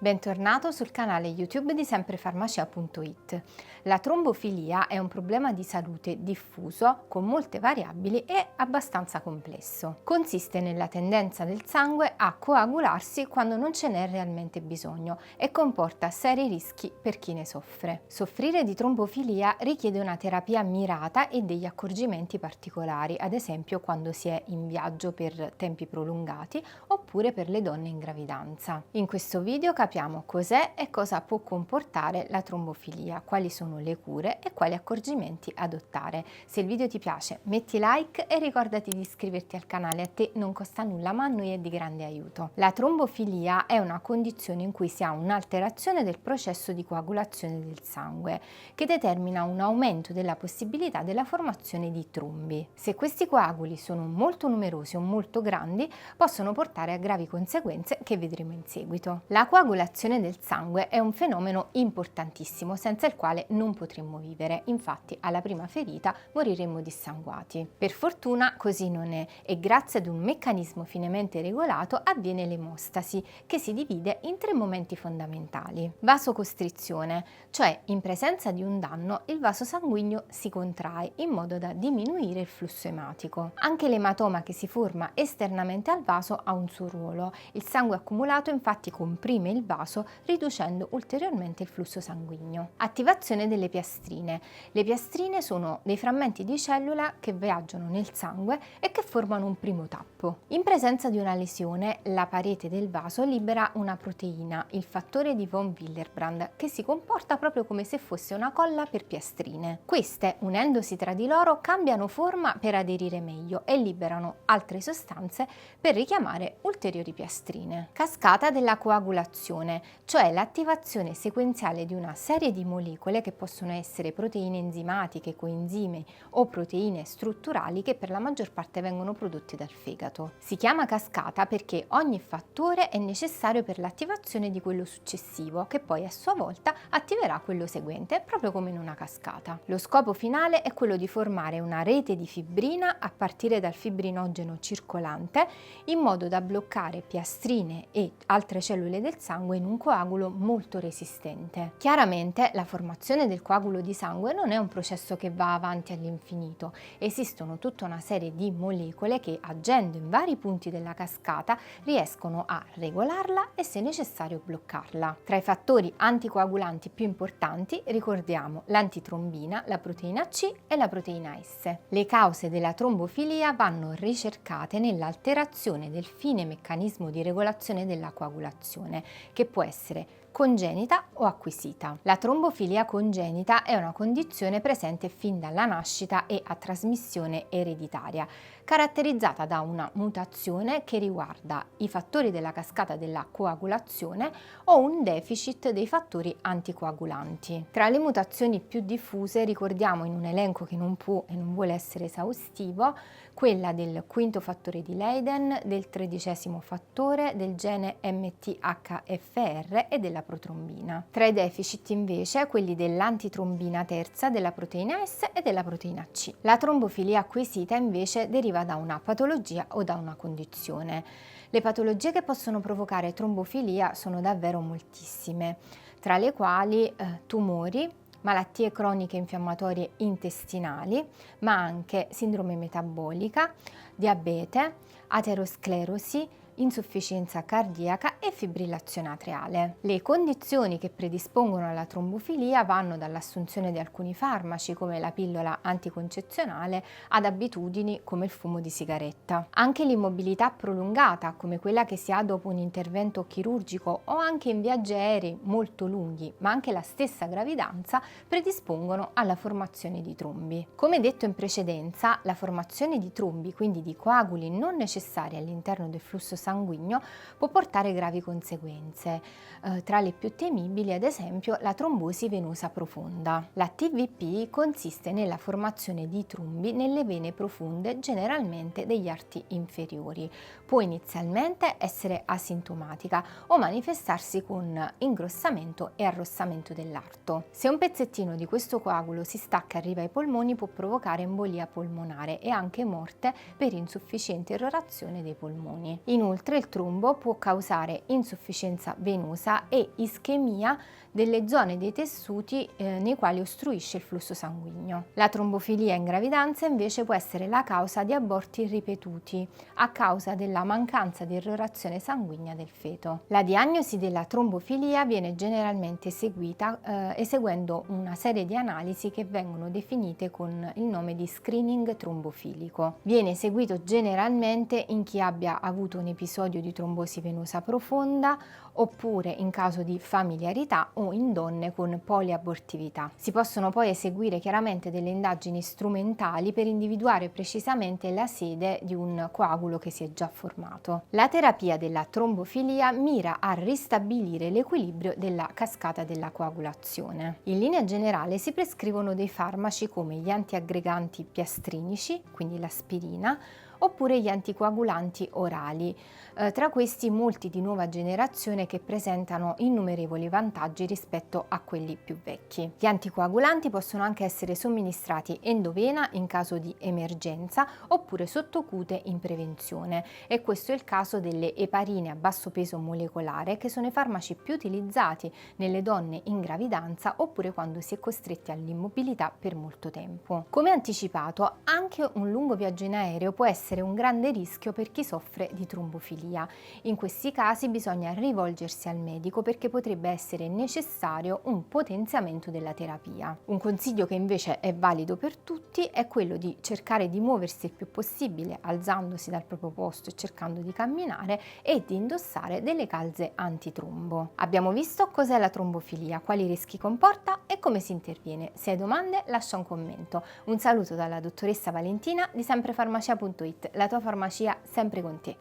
Bentornato sul canale YouTube di semprefarmacia.it. La trombofilia è un problema di salute diffuso, con molte variabili e abbastanza complesso. Consiste nella tendenza del sangue a coagularsi quando non ce n'è realmente bisogno e comporta seri rischi per chi ne soffre. Soffrire di trombofilia richiede una terapia mirata e degli accorgimenti particolari, ad esempio quando si è in viaggio per tempi prolungati oppure per le donne in gravidanza. In questo video capiamo cos'è e cosa può comportare la trombofilia, quali sono le cure e quali accorgimenti adottare. Se il video ti piace metti like e ricordati di iscriverti al canale, a te non costa nulla ma a noi è di grande aiuto. La trombofilia è una condizione in cui si ha un'alterazione del processo di coagulazione del sangue che determina un aumento della possibilità della formazione di trombi. Se questi coaguli sono molto numerosi o molto grandi possono portare a gravi conseguenze che vedremo in seguito. La coagulazione del sangue è un fenomeno importantissimo senza il quale non potremmo vivere, infatti alla prima ferita moriremmo dissanguati. Per fortuna così non è e grazie ad un meccanismo finemente regolato avviene l'emostasi che si divide in tre momenti fondamentali. Vasocostrizione, cioè in presenza di un danno il vaso sanguigno si contrae in modo da diminuire il flusso ematico. Anche l'ematoma che si forma esternamente al vaso ha un suo ruolo. Il sangue accumulato infatti comprime il vaso riducendo ulteriormente il flusso sanguigno. Attivazione delle piastrine. Le piastrine sono dei frammenti di cellula che viaggiano nel sangue e che formano un primo tappo. In presenza di una lesione, la parete del vaso libera una proteina, il fattore di von Willebrand, che si comporta proprio come se fosse una colla per piastrine. Queste, unendosi tra di loro, cambiano forma per aderire meglio e liberano altre sostanze per richiamare ulteriori piastrine. Cascata della coagulazione, cioè l'attivazione sequenziale di una serie di molecole che possono essere proteine enzimatiche, coenzimi o proteine strutturali che per la maggior parte vengono prodotte dal fegato. Si chiama cascata perché ogni fattore è necessario per l'attivazione di quello successivo, che poi a sua volta attiverà quello seguente, proprio come in una cascata. Lo scopo finale è quello di formare una rete di fibrina a partire dal fibrinogeno circolante in modo da bloccare piastrine e altre cellule del sangue in un coagulo molto resistente. Chiaramente la formazione del coagulo di sangue non è un processo che va avanti all'infinito, esistono tutta una serie di molecole che agendo in vari punti della cascata riescono a regolarla e se necessario bloccarla. Tra i fattori anticoagulanti più importanti ricordiamo l'antitrombina, la proteina C e la proteina S. Le cause della trombofilia vanno ricercate nell'alterazione del fine meccanismo di regolazione della coagulazione, che può essere congenita o acquisita. La trombofilia congenita è una condizione presente fin dalla nascita e a trasmissione ereditaria, caratterizzata da una mutazione che riguarda i fattori della cascata della coagulazione o un deficit dei fattori anticoagulanti. Tra le mutazioni più diffuse ricordiamo in un elenco che non può e non vuole essere esaustivo quella del quinto fattore di Leiden, del 13° fattore, del gene MTHFR e della protrombina. Tra i deficit invece quelli dell'antitrombina terza, della proteina S e della proteina C. La trombofilia acquisita invece deriva da una patologia o da una condizione. Le patologie che possono provocare trombofilia sono davvero moltissime, tra le quali tumori, malattie croniche infiammatorie intestinali, ma anche sindrome metabolica, diabete, aterosclerosi, insufficienza cardiaca e fibrillazione atriale. Le condizioni che predispongono alla trombofilia vanno dall'assunzione di alcuni farmaci come la pillola anticoncezionale ad abitudini come il fumo di sigaretta. Anche l'immobilità prolungata, come quella che si ha dopo un intervento chirurgico o anche in viaggi aerei molto lunghi, ma anche la stessa gravidanza, predispongono alla formazione di trombi. Come detto in precedenza, la formazione di trombi, quindi di coaguli non necessari all'interno del flusso sanguigno, può portare gravi conseguenze. Tra le più temibili, ad esempio, la trombosi venosa profonda. La TVP consiste nella formazione di trombi nelle vene profonde, generalmente degli arti inferiori. Può inizialmente essere asintomatica o manifestarsi con ingrossamento e arrossamento dell'arto. Se un pezzettino di questo coagulo si stacca e arriva ai polmoni, può provocare embolia polmonare e anche morte per insufficiente irrorazione dei polmoni. Inoltre Inoltre il trombo può causare insufficienza venosa e ischemia delle zone dei tessuti nei quali ostruisce il flusso sanguigno. La trombofilia in gravidanza invece può essere la causa di aborti ripetuti a causa della mancanza di irrorazione sanguigna del feto. La diagnosi della trombofilia viene generalmente eseguita eseguendo una serie di analisi che vengono definite con il nome di screening trombofilico. Viene eseguito generalmente in chi abbia avuto un episodio di trombosi venosa profonda oppure in caso di familiarità o in donne con poliabortività. Si possono poi eseguire chiaramente delle indagini strumentali per individuare precisamente la sede di un coagulo che si è già formato. La terapia della trombofilia mira a ristabilire l'equilibrio della cascata della coagulazione. In linea generale si prescrivono dei farmaci come gli antiaggreganti piastrinici, quindi l'aspirina, oppure gli anticoagulanti orali, tra questi molti di nuova generazione che presentano innumerevoli vantaggi rispetto a quelli più vecchi. Gli anticoagulanti possono anche essere somministrati endovena in caso di emergenza oppure sottocute in prevenzione, e questo è il caso delle eparine a basso peso molecolare, che sono i farmaci più utilizzati nelle donne in gravidanza oppure quando si è costretti all'immobilità per molto tempo. Come anticipato, anche un lungo viaggio in aereo può essere un grande rischio per chi soffre di trombofilia. In questi casi bisogna rivolgersi al medico perché potrebbe essere necessario un potenziamento della terapia. Un consiglio che invece è valido per tutti è quello di cercare di muoversi il più possibile alzandosi dal proprio posto e cercando di camminare, e di indossare delle calze antitrombo. Abbiamo visto cos'è la trombofilia, quali rischi comporta e come si interviene. Se hai domande lascia un commento. Un saluto dalla dottoressa Valentina di semprefarmacia.it, la tua farmacia sempre con te.